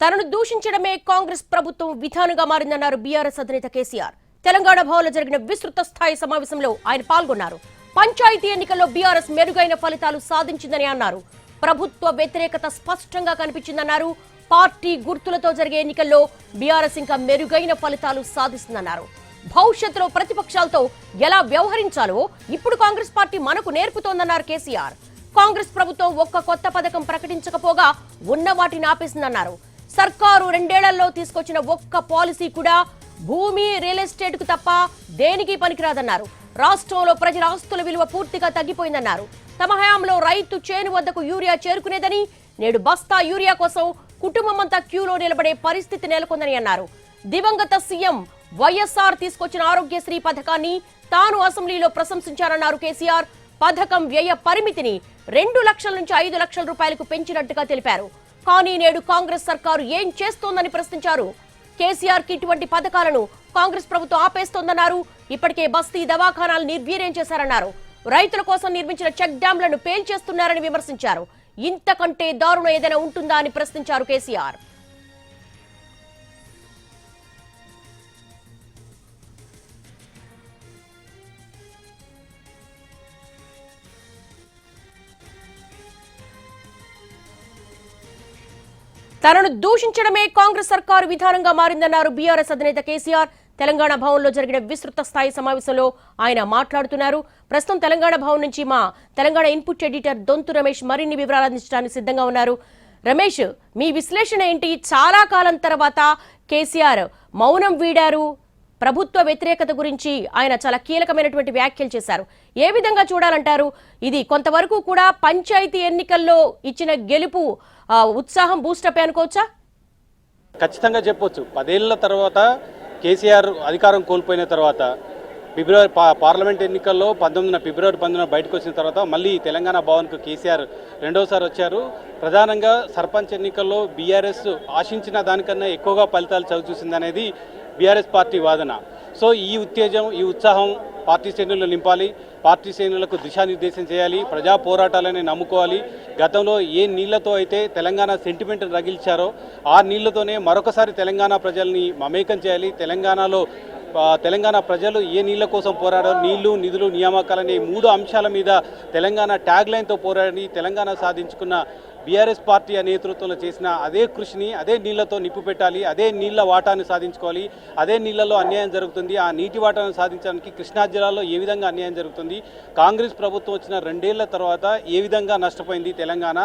తనను దూషించడమే కాంగ్రెస్ ప్రభుత్వం విధానంగా మారిందన్నారు బీఆర్ఎస్ అధినేత కేసీఆర్. తెలంగాణ భవన్లో జరిగిన విస్తృత స్థాయి సమావేశంలో ఆయన పాల్గొన్నారు. పంచాయతీ ఎన్నికల్లో బీఆర్ఎస్ మెరుగైన ఫలితాలు సాధించిందని అన్నారు. ప్రభుత్వ వ్యతిరేకత స్పష్టంగా కనిపించిందన్నారు. పార్టీ గుర్తులతో జరిగే ఎన్నికల్లో బీఆర్ఎస్ ఇంకా మెరుగైన ఫలితాలు సాధిస్తుందన్నారు. భవిష్యత్తులో ప్రతిపక్షాలతో ఎలా వ్యవహరించాలో ఇప్పుడు కాంగ్రెస్ పార్టీ మనకు నేర్పుతోందన్నారు కేసీఆర్. కాంగ్రెస్ ప్రభుత్వం ఒక్క కొత్త పథకం ప్రకటించకపోగా ఉన్న వాటిని ఆపేసిందన్నారు. సర్కారు 2 ఏళ్లలో తీసుకొచ్చిన ఒక్క పాలసీ కూడా భూమి రియల్ ఎస్టేట్ కు తప్ప దేనికి పనికిరాదన్నారు. రాష్ట్రంలో ప్రజల ఆస్తుల విలువ పూర్తిగా తగ్గిపోయిందన్నారు. తమ హయాంలో రైతు చేను వద్దకు యూరియా చేరుకునేదని, నేడు బస్తా యూరియా కోసం కుటుంబమంతా క్యూలో నిలబడే పరిస్థితి నెలకొందని అన్నారు. దివంగత సీఎం వైఎస్ఆర్ తీసుకొచ్చిన ఆరోగ్యశ్రీ పథకాన్ని తాను అసెంబ్లీలో ప్రశంసించారన్నారు కేసీఆర్. పథకం వ్యయ పరిమితిని 2 లక్షల నుంచి 5 లక్షల రూపాయలకు పెంచినట్టుగా తెలిపారు. కానీ నేడు కాంగ్రెస్ సర్కారు ఏం చేస్తోందని ప్రశ్నించారు. కేసీఆర్ కి ఇటువంటి పథకాలను కాంగ్రెస్ ప్రభుత్వం ఆపేస్తోందన్నారు. ఇప్పటికే బస్తీ దవాఖానాలు నిర్వీర్యం చేశారన్నారు. రైతుల కోసం నిర్మించిన చెక్ డ్యాంలను పేల్చేస్తున్నారని విమర్శించారు. ఇంతకంటే దారుణం ఏదైనా ఉంటుందా అని ప్రశ్నించారు కేసీఆర్. తనను దూషించడమే కాంగ్రెస్ సర్కారు విధానంగా మారిందన్నారు బీఆర్ఎస్ అధినేత కేసీఆర్. తెలంగాణ భవన్లో జరిగిన విస్తృత స్థాయి సమావేశంలో ఆయన మాట్లాడుతున్నారు. ప్రస్తుతం తెలంగాణ భవన్ నుంచి మా తెలంగాణ ఇన్పుట్ ఎడిటర్ దొంతు రమేష్ మరిన్ని వివరాలు అందించడానికి సిద్ధంగా ఉన్నారు. రమేష్, మీ విశ్లేషణ ఏంటి? చాలా కాలం తర్వాత కేసీఆర్ మౌనం వీడారు. ప్రభుత్వ వ్యతిరేకత గురించి ఆయన చాలా కీలకమైనటువంటి వ్యాఖ్యలు చేశారు. ఏ విధంగా చూడాలంటారు? ఇది కొంతవరకు కూడా పంచాయతీ ఎన్నికల్లో ఇచ్చిన గెలుపు ఉత్సాహం బూస్టప్ అనుకోవచ్చా? ఖచ్చితంగా చెప్పొచ్చు. 10 ఏళ్ల తర్వాత కేసీఆర్ అధికారం కోల్పోయిన తర్వాత పార్లమెంట్ ఎన్నికల్లో ఫిబ్రవరి 19 బయటకు వచ్చిన తర్వాత మళ్ళీ తెలంగాణ భవన్కు కేసీఆర్ రెండోసారి వచ్చారు. ప్రధానంగా సర్పంచ్ ఎన్నికల్లో బీఆర్ఎస్ ఆశించిన దానికన్నా ఎక్కువగా ఫలితాలు చవిచూసిందనేది బీఆర్ఎస్ పార్టీ వాదన. సో ఈ ఉత్తేజం, ఈ ఉత్సాహం పార్టీ శ్రేణుల్లో నింపాలి. పార్టీ శ్రేణులకు దిశానిర్దేశం చేయాలి. ప్రజా పోరాటాలని నమ్ముకోవాలి. గతంలో ఏ నీళ్లతో అయితే తెలంగాణ సెంటిమెంట్ రగిల్చారో ఆ నీళ్లతోనే మరొకసారి తెలంగాణ ప్రజల్ని మమేకం చేయాలి. తెలంగాణ ప్రజలు ఏ నీళ్ల కోసం పోరాడారు, నీళ్లు, నిధులు, నియామకాలనే 3 అంశాల మీద తెలంగాణ ట్యాగ్ లైన్తో పోరాడి తెలంగాణ సాధించుకున్న బీఆర్ఎస్ పార్టీ నేతృత్వంలో చేసిన అదే కృషిని అదే నీళ్లతో నిప్పు పెట్టాలి. అదే నీళ్ల వాటాను సాధించుకోవాలి. అదే నీళ్లలో అన్యాయం జరుగుతుంది. ఆ నీటి వాటాను సాధించడానికి కృష్ణా జిల్లాలో ఏ విధంగా అన్యాయం జరుగుతుంది, కాంగ్రెస్ ప్రభుత్వం వచ్చిన 2 ఏళ్ల తర్వాత ఏ విధంగా నష్టపోయింది తెలంగాణ,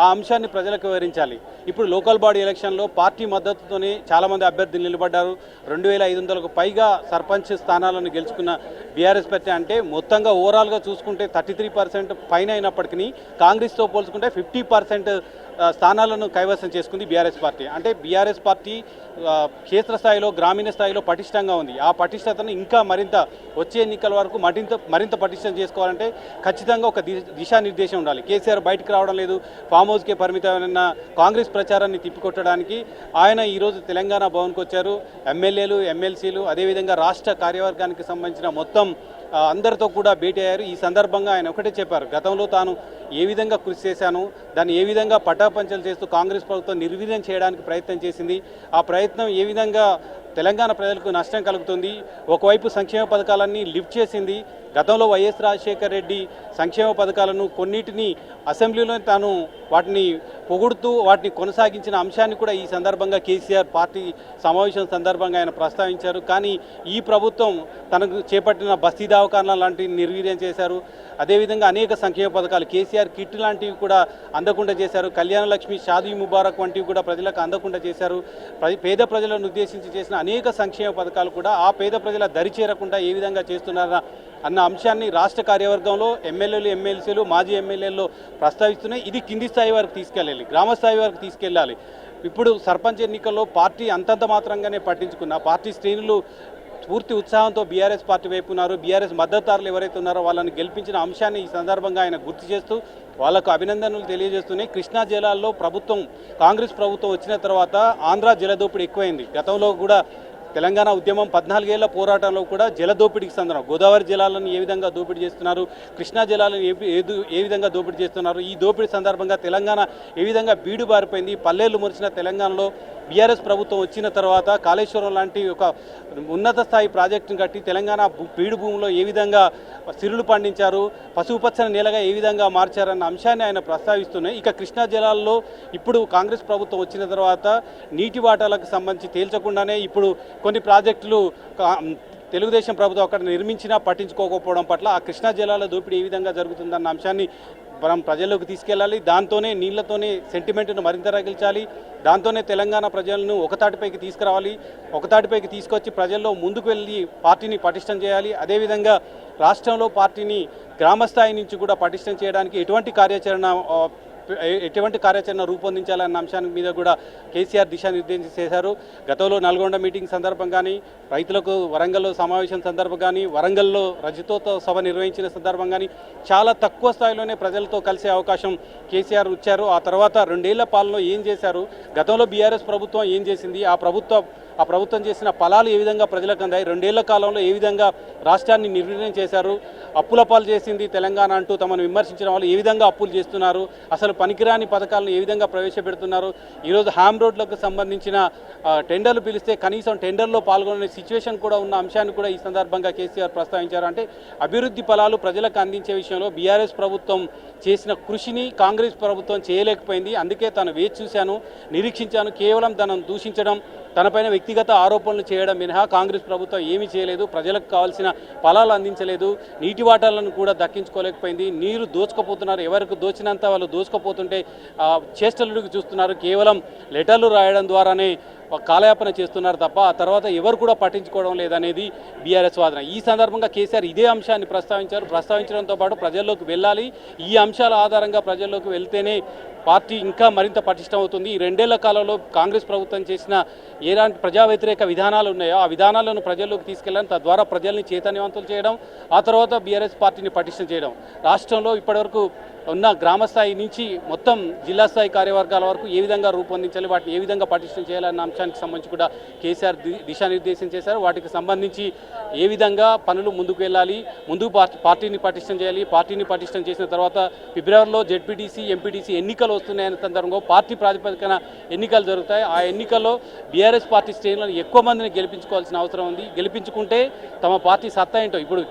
ఆ అంశాన్ని ప్రజలకు వివరించాలి. ఇప్పుడు లోకల్ బాడీ ఎలక్షన్లో పార్టీ మద్దతుతోనే చాలామంది అభ్యర్థులు నిలబడ్డారు. 2500కు పైగా సర్పంచ్ స్థానాలను గెలుచుకున్న బీఆర్ఎస్ పార్టీ అంటే మొత్తంగా ఓవరాల్గా చూసుకుంటే 33% పైన అయినప్పటికీ కాంగ్రెస్తో పోల్చుకుంటే 50% స్థానాలను కైవసం చేసుకుంది బీఆర్ఎస్ పార్టీ. అంటే బీఆర్ఎస్ పార్టీ క్షేత్రస్థాయిలో, గ్రామీణ స్థాయిలో పటిష్టంగా ఉంది. ఆ పటిష్టతను ఇంకా మరింత వచ్చే ఎన్నికల వరకు మరింత పటిష్టం చేసుకోవాలంటే ఖచ్చితంగా ఒక దిశానిర్దేశం ఉండాలి. కేసీఆర్ బయటకు రావడం లేదు. ఫామ్ హౌస్కే పరిమితమైన కాంగ్రెస్ ప్రచారాన్ని తిప్పికొట్టడానికి ఆయన ఈరోజు తెలంగాణ భవన్కి వచ్చారు. ఎమ్మెల్యేలు, ఎమ్మెల్సీలు, అదేవిధంగా రాష్ట్ర కార్యవర్గానికి సంబంధించిన మొత్తం అందరితో కూడా భేటీ అయ్యారు. ఈ సందర్భంగా ఆయన ఒకటే చెప్పారు, గతంలో తాను ఏ విధంగా కృషి చేశాను, దాన్ని ఏ విధంగా పటాపంచలు చేస్తూ కాంగ్రెస్ ప్రభుత్వం నిర్వీర్యం చేయడానికి ప్రయత్నం చేసింది, ఆ ప్రయత్నం ఏ విధంగా తెలంగాణ ప్రజలకు నష్టం కలుగుతుంది, ఒకవైపు సంక్షేమ పథకాలన్నీ లిఫ్ట్ చేసింది. గతంలో వైఎస్ రాజశేఖర్ రెడ్డి సంక్షేమ పథకాలను కొన్నిటిని అసెంబ్లీలో తాను వాటిని పొగుడుతూ వాటిని కొనసాగించిన అంశాన్ని కూడా ఈ సందర్భంగా కేసీఆర్ పార్టీ సమావేశం సందర్భంగా ఆయన ప్రస్తావించారు. కానీ ఈ ప్రభుత్వం తనకు చేపట్టిన బస్తీ దవాఖానా లాంటివి నిర్వీర్యం చేశారు. అదేవిధంగా అనేక సంక్షేమ పథకాలు, కేసీఆర్ కిట్ లాంటివి కూడా అందకుండా చేశారు. కళ్యాణ లక్ష్మి, షాదీ ముబారక్ వంటివి కూడా ప్రజలకు అందకుండా చేశారు. పేద ప్రజలను ఉద్దేశించి చేసిన అనేక సంక్షేమ పథకాలు కూడా ఆ పేద ప్రజల దరి చేరకుండా ఏ విధంగా చేస్తున్నారా అన్న అంశాన్ని రాష్ట్ర కార్యవర్గంలో ఎమ్మెల్యేలు, ఎమ్మెల్సీలు, మాజీ ఎమ్మెల్యేలు ప్రస్తావిస్తున్నాయి. ఇది కింది స్థాయి వరకు తీసుకెళ్ళాలి, గ్రామ స్థాయి వరకు తీసుకెళ్ళాలి. ఇప్పుడు సర్పంచ్ ఎన్నికల్లో పార్టీ అంతంత మాత్రంగానే పట్టించుకున్న పార్టీ శ్రేణులు పూర్తి ఉత్సాహంతో బీఆర్ఎస్ పార్టీ వైపు ఉన్నారు. బీఆర్ఎస్ మద్దతుదారులు ఎవరైతే ఉన్నారో వాళ్ళని గెలిపించిన అంశాన్ని ఈ సందర్భంగా ఆయన గుర్తు చేస్తూ వాళ్లకు అభినందనలు తెలియజేస్తున్నాయి. కృష్ణా జిల్లాల్లో కాంగ్రెస్ ప్రభుత్వం వచ్చిన తర్వాత ఆంధ్ర జలదోపిడి ఎక్కువైంది. గతంలో కూడా తెలంగాణ ఉద్యమం 14 ఏళ్ల పోరాటంలో కూడా జల దోపిడీకి సందర్భం గోదావరి జలాలను ఏ విధంగా దోపిడీ చేస్తున్నారు, కృష్ణా జలాలను ఏ విధంగా దోపిడీ చేస్తున్నారు, ఈ దోపిడీ సందర్భంగా తెలంగాణ ఏ విధంగా బీడు బారిపోయింది, పల్లెలు మురిసిన తెలంగాణలో బీఆర్ఎస్ ప్రభుత్వం వచ్చిన తర్వాత కాళేశ్వరం లాంటి ఒక ఉన్నత స్థాయి ప్రాజెక్టును కట్టి తెలంగాణ బీడు భూమిలో ఏ విధంగా సిరులు పండించారు, పశుపచ్చని నేలగా ఏ విధంగా మార్చారన్న అంశాన్ని ఆయన ప్రస్తావిస్తున్నాయి. ఇక కృష్ణా జలాల్లో ఇప్పుడు కాంగ్రెస్ ప్రభుత్వం వచ్చిన తర్వాత నీటి వాటాలకు సంబంధించి తేల్చకుండానే ఇప్పుడు కొన్ని ప్రాజెక్టులు తెలుగుదేశం ప్రభుత్వం అక్కడ నిర్మించినా పట్టించుకోకపోవడం పట్ల ఆ కృష్ణా జలాల దోపిడీ ఏ విధంగా జరుగుతుందన్న అంశాన్ని మనం ప్రజల్లోకి తీసుకెళ్ళాలి. దాంతోనే నీళ్లతోనే సెంటిమెంట్ను మరింత రగిల్చాలి. దాంతోనే తెలంగాణ ప్రజలను ఒకతాటిపైకి తీసుకురావాలి. ఒకతాటిపైకి తీసుకొచ్చి ప్రజల్లో ముందుకు వెళ్ళి పార్టీని పటిష్టం చేయాలి. అదేవిధంగా రాష్ట్రంలో పార్టీని గ్రామస్థాయి నుంచి కూడా పటిష్టం చేయడానికి ఎటువంటి కార్యాచరణ రూపొందించాలన్న అంశానికి మీద కూడా కేసీఆర్ దిశానిర్దేశం చేశారు. గతంలో నల్గొండ మీటింగ్ సందర్భం కానీ, రైతులకు వరంగల్లో సమావేశం సందర్భం కానీ, వరంగల్లో రజతోత్సవ సభ నిర్వహించిన సందర్భం కానీ చాలా తక్కువ స్థాయిలోనే ప్రజలతో కలిసే అవకాశం కేసీఆర్ ఇచ్చారు. ఆ తర్వాత 2 ఏళ్ల పాలనలో ఏం చేశారు, గతంలో బీఆర్ఎస్ ప్రభుత్వం ఏం చేసింది, ఆ ప్రభుత్వం చేసిన ఫలాలు ఏ విధంగా ప్రజలకు అందాయి, 2 ఏళ్ల కాలంలో ఏ విధంగా రాష్ట్రాన్ని నిర్వీర్యం చేశారు, అప్పుల పాలు చేసింది తెలంగాణ అంటూ తమను విమర్శించిన వాళ్ళు ఏ విధంగా అప్పులు చేస్తున్నారు, అసలు పనికిరాని పథకాలను ఏ విధంగా ప్రవేశపెడుతున్నారు, ఈరోజు హ్యామ్ రోడ్లకు సంబంధించిన టెండర్లు పిలిస్తే కనీసం టెండర్లో పాల్గొనే సిచ్యువేషన్ కూడా ఉన్న అంశాన్ని కూడా ఈ సందర్భంగా కేసీఆర్ ప్రస్తావించారు. అంటే అభివృద్ధి ఫలాలు ప్రజలకు అందించే విషయంలో బీఆర్ఎస్ ప్రభుత్వం చేసిన కృషిని కాంగ్రెస్ ప్రభుత్వం చేయలేకపోయింది. అందుకే తాను వేచి చూశాను, నిరీక్షించాను, కేవలం తనను దూషించడం, తనపైన వ్యక్తిగత ఆరోపణలు చేయడం మినహా కాంగ్రెస్ ప్రభుత్వం ఏమీ చేయలేదు, ప్రజలకు కావాల్సిన ఫలాలు అందించలేదు, నీటి వాటాలను కూడా దక్కించుకోలేకపోయింది. నీరు దోచుకుపోతున్నారు, ఎవరికి దోచినంత వాళ్ళు దోచుకుపోతుంటే చేష్టలుడికి చూస్తున్నారు, కేవలం లెటర్లు రాయడం ద్వారానే కాలయాపన చేస్తున్నారు తప్ప ఆ తర్వాత ఎవరు కూడా పట్టించుకోవడం లేదనేది బీఆర్ఎస్ వాదన. ఈ సందర్భంగా కేసీఆర్ ఇదే అంశాన్ని ప్రస్తావించడంతో పాటు ప్రజల్లోకి వెళ్ళాలి, ఈ అంశాల ఆధారంగా ప్రజల్లోకి వెళ్తేనే పార్టీ ఇంకా మరింత పటిష్టం అవుతుంది. ఈ 2 ఏళ్ల కాలంలో కాంగ్రెస్ ప్రభుత్వం చేసిన ఎలాంటి ప్రజా వ్యతిరేక విధానాలు ఉన్నాయో ఆ విధానాలను ప్రజల్లోకి తీసుకెళ్ళడం, తద్వారా ప్రజల్ని చైతన్యవంతులు చేయడం, ఆ తర్వాత బీఆర్ఎస్ పార్టీని పటిష్టం చేయడం. రాష్ట్రంలో ఇప్పటివరకు ఉన్న గ్రామస్థాయి నుంచి మొత్తం జిల్లా స్థాయి కార్యవర్గాల వరకు ఏ విధంగా రూపొందించాలి, వాటిని ఏ విధంగా పటిష్టం చేయాలన్న అంశానికి సంబంధించి కూడా కేసీఆర్ దిశానిర్దేశం చేశారు. వాటికి సంబంధించి ఏ విధంగా పనులు ముందుకు వెళ్ళాలి, ముందుకు పార్టీని పటిష్టం చేయాలి, పార్టీని పటిష్టం చేసిన తర్వాత ఫిబ్రవరిలో జెడ్పీటీసీ ఎంపీటీసీ ఎన్నికలు వస్తున్నాయనే సందర్భంగా పార్టీ ప్రాతిపదికన ఎన్నికలు జరుగుతాయి. ఆ ఎన్నికల్లో బీఆర్ఎస్ పార్టీ శ్రేణులను ఎక్కువ మందిని గెలిపించుకోవాల్సిన అవసరం ఉంది. గెలిపించుకుంటే తమ పార్టీ సత్తా ఏంటో, ఇప్పుడు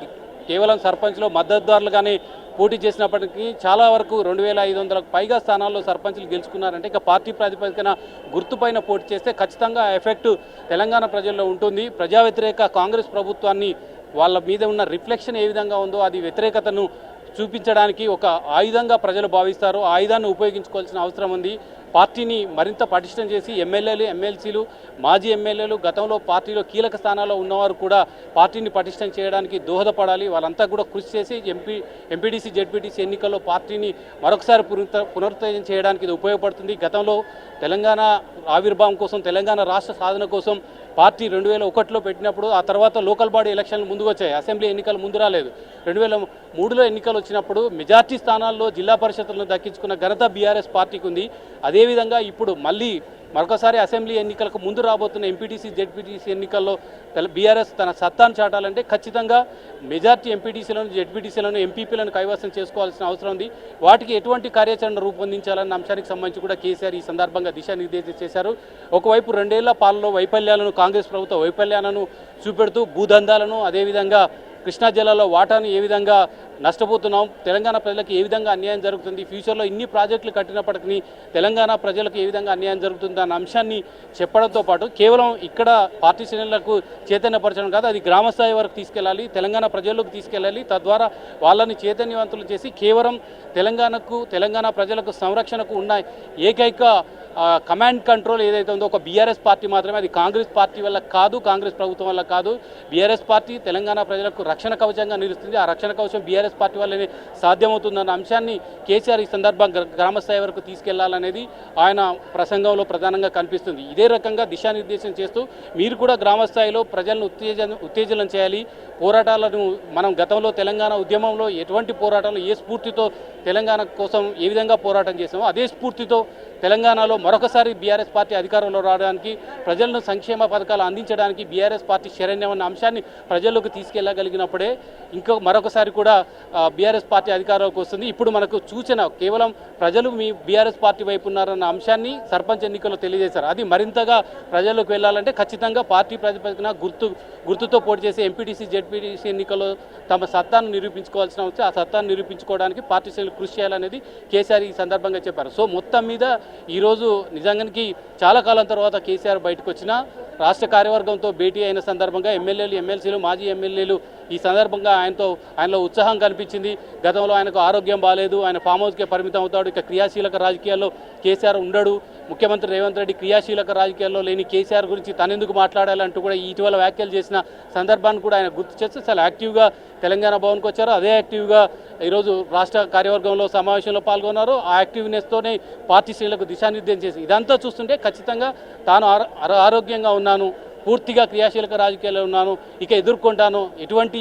కేవలం సర్పంచ్లో మద్దతుదారులుగానే పోటీ చేసినప్పటికీ చాలా వరకు 2500కు పైగా స్థానాల్లో సర్పంచ్లు గెలుచుకున్నారంటే ఇక పార్టీ ప్రాతిపదికన గుర్తుపైన పోటీ చేస్తే ఖచ్చితంగా ఎఫెక్ట్ తెలంగాణ ప్రజల్లో ఉంటుంది. ప్రజా వ్యతిరేక కాంగ్రెస్ ప్రభుత్వాన్ని వాళ్ళ మీద ఉన్న రిఫ్లెక్షన్ ఏ విధంగా ఉందో అది వ్యతిరేకతను చూపించడానికి ఒక ఆయుధంగా ప్రజలు భావిస్తారు. ఆ ఆయుధాన్ని ఉపయోగించుకోవాల్సిన అవసరం ఉంది. పార్టీని మరింత పటిష్టం చేసి ఎమ్మెల్యేలు, ఎమ్మెల్సీలు, మాజీ ఎమ్మెల్యేలు, గతంలో పార్టీలో కీలక స్థానాల్లో ఉన్నవారు కూడా పార్టీని పటిష్టం చేయడానికి దోహదపడాలి. వాళ్ళంతా కూడా కృషి చేసి ఎంపీటీసీ జెడ్పీటీసీ ఎన్నికల్లో పార్టీని మరొకసారి పునరుత్తేజం చేయడానికి ఇది ఉపయోగపడుతుంది. గతంలో తెలంగాణ ఆవిర్భావం కోసం, తెలంగాణ రాష్ట్ర సాధన కోసం పార్టీ 2001లో పెట్టినప్పుడు ఆ తర్వాత లోకల్ బాడీ ఎలక్షన్లు ముందుకు వచ్చాయి, అసెంబ్లీ ఎన్నికలు ముందు రాలేదు. 2003లో ఎన్నికలు వచ్చినప్పుడు మెజార్టీ స్థానాల్లో జిల్లా పరిషత్తులను దక్కించుకున్న ఘనత బీఆర్ఎస్ పార్టీకి ఉంది. అదేవిధంగా ఇప్పుడు మళ్ళీ మరొకసారి అసెంబ్లీ ఎన్నికలకు ముందు రాబోతున్న ఎంపీటీసీ జెడ్పీటీసీ ఎన్నికల్లో బీఆర్ఎస్ తన సత్తాను చాటాలంటే ఖచ్చితంగా మెజార్టీ ఎంపీటీసీలను, జెడ్పీటీసీలను, ఎంపీపీలను కైవసం చేసుకోవాల్సిన అవసరం ఉంది. వాటికి ఎటువంటి కార్యాచరణ రూపొందించాలన్న అంశానికి సంబంధించి కూడా కేసీఆర్ ఈ సందర్భంగా దిశానిర్దేశం చేశారు. ఒకవైపు 2 ఏళ్ల పాలనలో వైఫల్యాలను, కాంగ్రెస్ ప్రభుత్వ వైఫల్యాలను చూపెడుతూ భూదందాలను, అదేవిధంగా కృష్ణా జిల్లాలో వాటాను ఏ విధంగా నష్టపోతున్నాం, తెలంగాణ ప్రజలకు ఏ విధంగా అన్యాయం జరుగుతుంది, ఫ్యూచర్లో ఇన్ని ప్రాజెక్టులు కట్టినప్పటికీ తెలంగాణ ప్రజలకు ఏ విధంగా అన్యాయం జరుగుతుంది అన్న అంశాన్ని చెప్పడంతో పాటు కేవలం ఇక్కడ పార్టీ శ్రేణులకు చైతన్యపరచడం కాదు, అది గ్రామస్థాయి వరకు తీసుకెళ్ళాలి, తెలంగాణ ప్రజల్లోకి తీసుకెళ్ళాలి. తద్వారా వాళ్ళని చైతన్యవంతులు చేసి కేవలం తెలంగాణ ప్రజలకు సంరక్షణకు ఉన్న ఏకైక కమాండ్ కంట్రోల్ ఏదైతే ఉందో ఒక బీఆర్ఎస్ పార్టీ మాత్రమే. అది కాంగ్రెస్ పార్టీ వల్ల కాదు, కాంగ్రెస్ ప్రభుత్వం వల్ల కాదు. బీఆర్ఎస్ పార్టీ తెలంగాణ ప్రజలకు రక్షణ కవచంగా నిలుస్తుంది. ఆ రక్షణ కవచం బీఆర్ఎస్ పార్టీ వల్లనే సాధ్యమవుతుందన్న అంశాన్ని కేసీఆర్ ఈ సందర్భంగా గ్రామస్థాయి వరకు తీసుకెళ్లాలనేది ఆయన ప్రసంగంలో ప్రధానంగా కనిపిస్తుంది. ఇదే రకంగా దిశానిర్దేశం చేస్తూ మీరు కూడా గ్రామస్థాయిలో ప్రజలను ఉత్తేజనం చేయాలి. పోరాటాలను మనం గతంలో తెలంగాణ ఉద్యమంలో ఎటువంటి పోరాటాలు, ఏ స్ఫూర్తితో తెలంగాణ కోసం ఏ విధంగా పోరాటం చేసామో అదే స్ఫూర్తితో తెలంగాణలో మరొకసారి బీఆర్ఎస్ పార్టీ అధికారంలో రావడానికి, ప్రజలను సంక్షేమ పథకాలు అందించడానికి బీఆర్ఎస్ పార్టీ శరణ్యం అన్న అంశాన్ని ప్రజల్లోకి తీసుకెళ్లగలిగినప్పుడే మరొకసారి కూడా బీఆర్ఎస్ పార్టీ అధికారంలోకి వస్తుంది. ఇప్పుడు మనకు సూచన కేవలం ప్రజలు మీ బీఆర్ఎస్ పార్టీ వైపు ఉన్నారన్న అంశాన్ని సర్పంచ్ ఎన్నికల్లో తెలియజేశారు. అది మరింతగా ప్రజల్లోకి వెళ్ళాలంటే ఖచ్చితంగా పార్టీ ప్రాతిపదికన గుర్తుతో పోటీ చేసే ఎంపీటీసీ జెడ్పీటీసీ ఎన్నికల్లో తమ సత్తాను నిరూపించుకోవాల్సిన అవసరం, ఆ సత్తాను నిరూపించుకోవడానికి పార్టీ శ్రేణులు కృషి చేయాలనేది కేసీఆర్ ఈ సందర్భంగా చెప్పారు. సో మొత్తం మీద ఈరోజు నిజంగానికి చాలా కాలం తర్వాత కేసీఆర్ బయటకు వచ్చిన రాష్ట్ర కార్యవర్గంతో భేటీ అయిన సందర్భంగా ఎమ్మెల్యేలు, ఎమ్మెల్సీలు, మాజీ ఎమ్మెల్యేలు ఈ సందర్భంగా ఆయనలో ఉత్సాహం కనిపించింది. గతంలో ఆయనకు ఆరోగ్యం బాగాలేదు, ఆయన ఫామ్ హౌస్కే పరిమితం అవుతాడు, ఇక క్రియాశీలక రాజకీయాల్లో కేసీఆర్ ఉండడు, ముఖ్యమంత్రి రేవంత్ రెడ్డి క్రియాశీలక రాజకీయాల్లో లేని కేసీఆర్ గురించి తనెందుకు మాట్లాడాలంటూ కూడా ఇటీవల వ్యాఖ్యలు చేసిన సందర్భాన్ని కూడా ఆయన గుర్తు చేస్తూ చాలా యాక్టివ్గా తెలంగాణ భవన్కి వచ్చారు. అదే యాక్టివ్గా ఈరోజు రాష్ట్ర కార్యవర్గంలో సమావేశంలో పాల్గొన్నారు. ఆ యాక్టివ్నెస్తోనే పార్టీ శ్రేణులకు దిశానిర్దేశం చేసి ఇదంతా చూస్తుంటే ఖచ్చితంగా తాను ఆరోగ్యంగా ఉన్నాను, పూర్తిగా క్రియాశీలక రాజకీయాల్లో ఉన్నాను, ఇక ఎదుర్కొంటాను, ఎటువంటి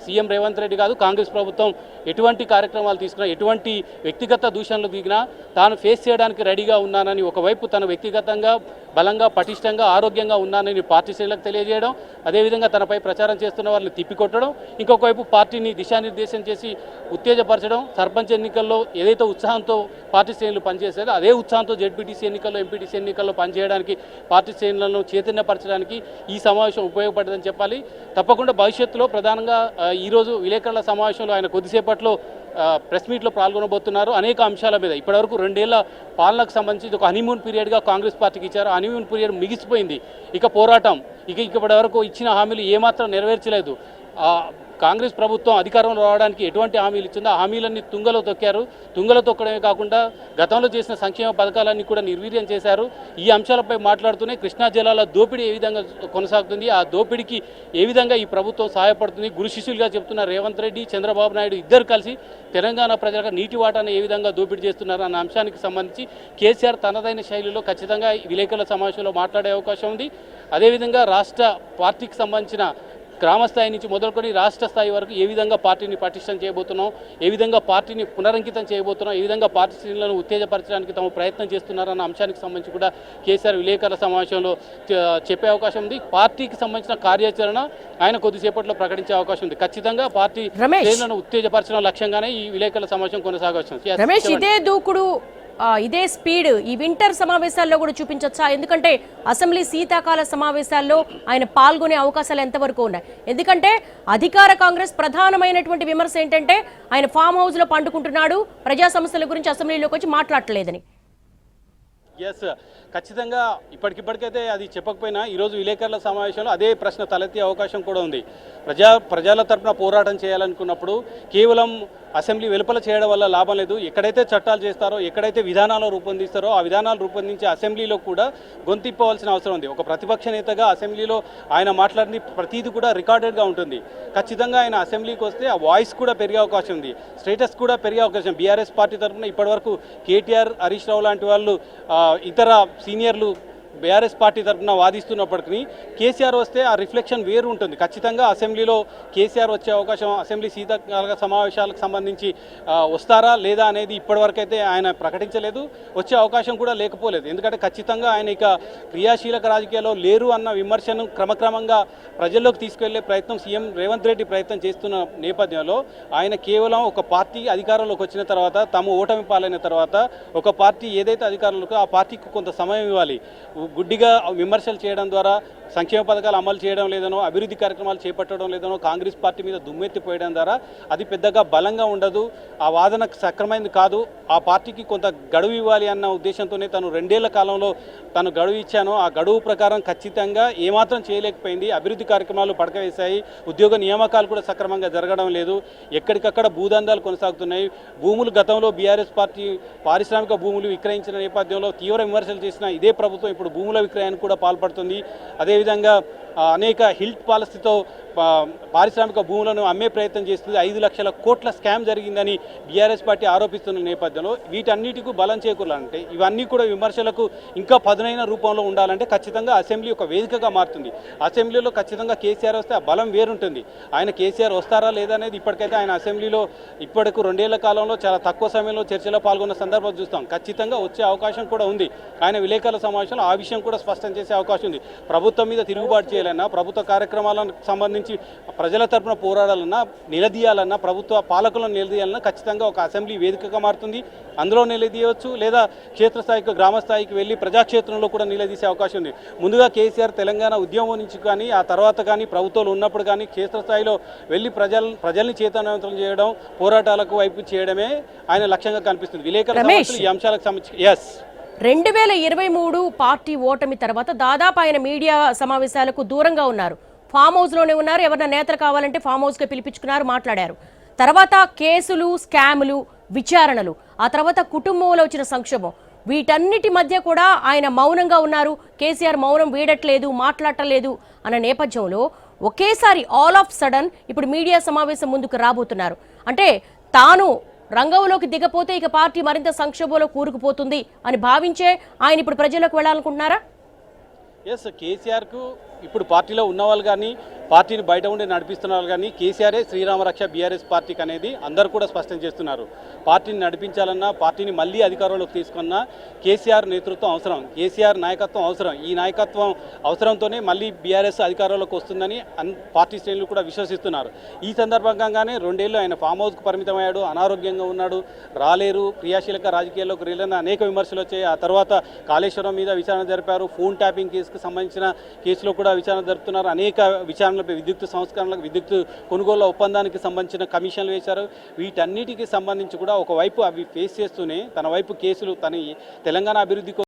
సీఎం రేవంత్ రెడ్డి కాదు కాంగ్రెస్ ప్రభుత్వం ఎటువంటి కార్యక్రమాలు తీసుకున్నా, ఎటువంటి వ్యక్తిగత దూషణలు దిగినా తాను ఫేస్ చేయడానికి రెడీగా ఉన్నానని ఒకవైపు తన వ్యక్తిగతంగా బలంగా, పటిష్టంగా, ఆరోగ్యంగా ఉన్నానని పార్టీ శ్రేణులకు తెలియజేయడం, అదేవిధంగా తనపై ప్రచారం చేస్తున్న వారిని తిప్పికొట్టడం, ఇంకొక వైపు పార్టీని దిశానిర్దేశం చేసి ఉత్తేజపరచడం, సర్పంచ్ ఎన్నికల్లో ఏదైతే ఉత్సాహంతో పార్టీ శ్రేణులు పనిచేశారో అదే ఉత్సాహంతో జెడ్పీటీసీ ఎన్నికల్లో, ఎంపీటీసీ ఎన్నికల్లో పనిచేయడానికి, పార్టీ శ్రేణులను చైతన్యపరచడానికి ఈ సమావేశం ఉపయోగపడదని చెప్పాలి. తప్పకుండా భవిష్యత్తులో ప్రధానంగా ఈరోజు విలేకరుల సమావేశంలో ఆయన కొద్దిసేపట్లో ప్రెస్ మీట్లో పాల్గొనబోతున్నారు. అనేక అంశాల మీద ఇప్పటివరకు 2 ఏళ్ల పాలనకు సంబంధించి ఒక హనీమూన్ పీరియడ్గా కాంగ్రెస్ పార్టీకి ఇచ్చారు. హనీమూన్ పీరియడ్ ముగిసిపోయింది. ఇక పోరాటం, ఇప్పటివరకు ఇచ్చిన హామీలు ఏమాత్రం నెరవేర్చలేదు. కాంగ్రెస్ ప్రభుత్వం అధికారంలో రావడానికి ఎటువంటి హామీలు ఇచ్చిందో ఆ హామీలన్నీ తుంగలో తొక్కారు. తుంగలో తొక్కడమే కాకుండా గతంలో చేసిన సంక్షేమ పథకాలన్నీ కూడా నిర్వీర్యం చేశారు. ఈ అంశాలపై మాట్లాడుతూనే కృష్ణా జలాల దోపిడీ ఏ విధంగా కొనసాగుతుంది, ఆ దోపిడీకి ఏ విధంగా ఈ ప్రభుత్వం సహాయపడుతుంది, గురు శిష్యులుగా చెప్తున్న రేవంత్ రెడ్డి, చంద్రబాబు నాయుడు ఇద్దరు కలిసి తెలంగాణ ప్రజలకు నీటి వాటాను ఏ విధంగా దోపిడీ చేస్తున్నారు అన్న అంశానికి సంబంధించి కేసీఆర్ తనదైన శైలిలో ఖచ్చితంగా విలేకరుల సమావేశంలో మాట్లాడే అవకాశం ఉంది. అదేవిధంగా రాష్ట్ర పార్టీకి సంబంధించిన గ్రామస్థాయి నుంచి మొదలుకొని రాష్ట్ర స్థాయి వరకు ఏ విధంగా పార్టీని పటిష్టం చేయబోతున్నాం, ఏ విధంగా పార్టీని పునరంకితం చేయబోతున్నాం, ఏ విధంగా పార్టీ శ్రేణులను ఉత్తేజపరచడానికి తమ ప్రయత్నం చేస్తున్నారన్న అంశానికి సంబంధించి కూడా కేసీఆర్ విలేకరుల సమావేశంలో చెప్పే అవకాశం ఉంది. పార్టీకి సంబంధించిన కార్యాచరణ ఆయన కొద్దిసేపట్లో ప్రకటించే అవకాశం ఉంది. ఖచ్చితంగా పార్టీ శ్రేణులను ఉత్తేజపరచడం లక్ష్యంగానే ఈ విలేకరుల సమావేశం కొనసాగవచ్చు. రమేష్, ఇదే దూకుడు, ఇదే స్పీడ్ ఈ వింటర్ సమావేశాల్లో కూడా చూపించొచ్చా? ఎందుకంటే అసెంబ్లీ శీతాకాల సమావేశాల్లో ఆయన పాల్గొనే అవకాశాలు ఎంతవరకు ఉన్నాయి? ఎందుకంటే అధికార కాంగ్రెస్ ప్రధానమైనటువంటి విమర్శ ఏంటంటే ఆయన ఫామ్ హౌస్ లో పండుకుంటున్నాడు, ప్రజా సమస్యల గురించి అసెంబ్లీలోకి వచ్చి మాట్లాడలేదని. ఎస్, ఖచ్చితంగా ఇప్పటికిప్పటికైతే అది చెప్పకపోయినా ఈరోజు విలేకరుల సమావేశంలో అదే ప్రశ్న తలెత్తే అవకాశం కూడా ఉంది. ప్రజల తరపున పోరాటం చేయాలనుకున్నప్పుడు కేవలం అసెంబ్లీ వెలుపల చేయడం వల్ల లాభం లేదు. ఎక్కడైతే చట్టాలు చేస్తారో, ఎక్కడైతే విధానాలు రూపొందిస్తారో ఆ విధానాలు రూపొందించి అసెంబ్లీలో కూడా గొంతిప్పవలసిన అవసరం ఉంది. ఒక ప్రతిపక్ష నేతగా అసెంబ్లీలో ఆయన మాట్లాడింది ప్రతిదీ కూడా రికార్డెడ్గా ఉంటుంది. ఖచ్చితంగా ఆయన అసెంబ్లీకి వస్తే ఆ వాయిస్ కూడా పెరిగే అవకాశం ఉంది, స్టేటస్ కూడా పెరిగే అవకాశం. బీఆర్ఎస్ పార్టీ తరఫున ఇప్పటివరకు కేటీఆర్, హరీష్ రావు లాంటి వాళ్ళు, ఇతర సీనియర్లు బీఆర్ఎస్ పార్టీ తరఫున వాదిస్తున్నప్పటికీ కేసీఆర్ వస్తే ఆ రిఫ్లెక్షన్ వేరు ఉంటుంది. ఖచ్చితంగా అసెంబ్లీలో కేసీఆర్ వచ్చే అవకాశం, అసెంబ్లీ శీతాకాల సమావేశాలకు సంబంధించి వస్తారా లేదా అనేది ఇప్పటివరకు అయితే ఆయన ప్రకటించలేదు. వచ్చే అవకాశం కూడా లేకపోలేదు. ఎందుకంటే ఖచ్చితంగా ఆయన ఇక క్రియాశీలక రాజకీయాల్లో లేరు అన్న విమర్శను క్రమక్రమంగా ప్రజల్లోకి తీసుకెళ్లే ప్రయత్నం సీఎం రేవంత్ రెడ్డి ప్రయత్నం చేస్తున్న నేపథ్యంలో ఆయన కేవలం ఒక పార్టీ అధికారంలోకి వచ్చిన తర్వాత, తాము ఓటమి పాలైన తర్వాత ఒక పార్టీ ఏదైతే అధికారంలోకి ఆ పార్టీకి కొంత సమయం ఇవ్వాలి. గుడ్డిగా విమర్శలు చేయడం ద్వారా సంక్షేమ పథకాలు అమలు చేయడం లేదనో, అభివృద్ధి కార్యక్రమాలు చేపట్టడం లేదనో, కాంగ్రెస్ పార్టీ మీద దుమ్మెత్తిపోయడం ద్వారా అది పెద్దగా బలంగా ఉండదు, ఆ వాదన సక్రమైనది కాదు, ఆ పార్టీకి కొంత గడువు ఇవ్వాలి అన్న ఉద్దేశంతోనే తను 2 ఏళ్ల కాలంలో తను గడువు ఇచ్చాను. ఆ గడువు ప్రకారం ఖచ్చితంగా ఏమాత్రం చేయలేకపోయింది. అభివృద్ధి కార్యక్రమాలు పడకవేశాయి, ఉద్యోగ నియామకాలు కూడా సక్రమంగా జరగడం లేదు, ఎక్కడికక్కడ భూదందాలు కొనసాగుతున్నాయి. భూములు గతంలో బీఆర్ఎస్ పార్టీ పారిశ్రామిక భూములు విక్రయించిన నేపథ్యంలో తీవ్ర విమర్శలు చేసిన ఇదే ప్రభుత్వం ఇప్పుడు భూముల విక్రయానికి కూడా పాల్పడుతుంది. అదేవిధంగా అనేక హిల్ట్ పాలసీతో పారిశ్రామిక భూములను అమ్మే ప్రయత్నం చేస్తుంది. 5 లక్షల కోట్ల స్కామ్ జరిగిందని బీఆర్ఎస్ పార్టీ ఆరోపిస్తున్న నేపథ్యంలో వీటన్నిటికీ బలం చేకూరాలంటే ఇవన్నీ కూడా విమర్శలకు ఇంకా పదునైన రూపంలో ఉండాలంటే ఖచ్చితంగా అసెంబ్లీ ఒక వేదికగా మారుతుంది. అసెంబ్లీలో ఖచ్చితంగా కేసీఆర్ వస్తే ఆ బలం వేరుంటుంది. ఆయన కేసీఆర్ వస్తారా లేదా అనేది ఇప్పటికైతే ఆయన అసెంబ్లీలో ఇప్పటికు 2 ఏళ్ల కాలంలో చాలా తక్కువ సమయంలో చర్చలో పాల్గొన్న సందర్భం చూస్తాం. ఖచ్చితంగా వచ్చే అవకాశం కూడా ఉంది. ఆయన విలేకరుల సమావేశంలో ఆ విషయం కూడా స్పష్టం చేసే అవకాశం ఉంది. ప్రభుత్వం మీద తిరుగుబాటు చేయాలన్నా, ప్రభుత్వ కార్యక్రమాలకు సంబంధించి ప్రజల తరపున పోరాడాలన్నా, నిలదీయాలన్నా, ప్రభుత్వ పాలకులను నిలదీయాలన్నా ఖచ్చితంగా ఒక అసెంబ్లీ వేదికగా మారుతుంది. అందులో నిలదీయవచ్చు, లేదా క్షేత్రస్థాయికి గ్రామ స్థాయికి వెళ్ళి ప్రజాక్షేత్రంలో కూడా నిలదీసే అవకాశం ఉంది. ముందుగా కేసీఆర్ తెలంగాణ ఉద్యమం నుంచి కానీ ఆ తర్వాత కానీ ప్రభుత్వాలు ఉన్నప్పుడు కానీ క్షేత్రస్థాయిలో వెళ్ళి ప్రజల్ని చైతన్యవంతం చేయడం, పోరాటాలకు వైపు చేయడమే ఆయన లక్ష్యంగా కనిపిస్తుంది. విలేకరుల సమావేశంలో ఈ అంశాలకు సంబంధించి 2023 పార్టీ ఓటమి తర్వాత దాదాపు ఆయన మీడియా సమావేశాలకు దూరంగా ఉన్నారు. ఫామ్ హౌస్లోనే ఉన్నారు. ఎవరైనా నేతలు కావాలంటే ఫామ్ హౌస్కి పిలిపించుకున్నారు, మాట్లాడారు. తర్వాత కేసులు, స్కాములు, విచారణలు, ఆ తర్వాత కుటుంబంలో వచ్చిన సంక్షోభం, వీటన్నిటి మధ్య కూడా ఆయన మౌనంగా ఉన్నారు. కేసీఆర్ మౌనం వీడట్లేదు, మాట్లాడటలేదు అన్న నేపథ్యంలో ఒకేసారి ఆల్ ఆఫ్ సడన్ ఇప్పుడు మీడియా సమావేశం ముందుకు రాబోతున్నారు. అంటే తాను రంగంలోకి దిగపోతే ఇక పార్టీ మరింత సంక్షోభంలో కూరుకుపోతుంది అని భావించే ఆయన ఇప్పుడు ప్రజలకు వెళ్ళాలనుకుంటున్నారా? కేసీఆర్కు ఇప్పుడు పార్టీలో ఉన్నవాళ్ళు కానీ పార్టీని బయట ఉండి నడిపిస్తున్న వాళ్ళు కానీ కేసీఆరే శ్రీరామరక్ష బీఆర్ఎస్ పార్టీకి అనేది అందరూ కూడా స్పష్టం చేస్తున్నారు. పార్టీని నడిపించాలన్నా, పార్టీని మళ్ళీ అధికారంలోకి తీసుకున్నా కేసీఆర్ నేతృత్వం అవసరం, కేసీఆర్ నాయకత్వం అవసరం. ఈ నాయకత్వం అవసరంతోనే మళ్ళీ బీఆర్ఎస్ అధికారంలోకి వస్తుందని పార్టీ శ్రేణులు కూడా విశ్వసిస్తున్నారు. ఈ సందర్భంగానే 2 ఏళ్ళు ఆయన ఫామ్ హౌస్కు పరిమితమయ్యాడు, అనారోగ్యంగా ఉన్నాడు, రాలేరు, క్రియాశీలక రాజకీయాల్లోకి వెళ్ళిన అనేక విమర్శలు వచ్చాయి. ఆ తర్వాత కాళేశ్వరం మీద విచారణ జరిపారు, ఫోన్ ట్యాపింగ్ కేసుకు సంబంధించిన కేసులో కూడా విచారణ జరుపుతున్నారు. అనేక విచారణలపై విద్యుత్ సంస్కరణలకు, విద్యుత్ కొనుగోలు ఒప్పందానికి సంబంధించిన కమిషన్లు వేశారు. వీటన్నిటికీ సంబంధించి కూడా ఒకవైపు అవి ఫేస్ చేస్తూనే తన వైపు కేసులు, తన తెలంగాణ అభివృద్ధి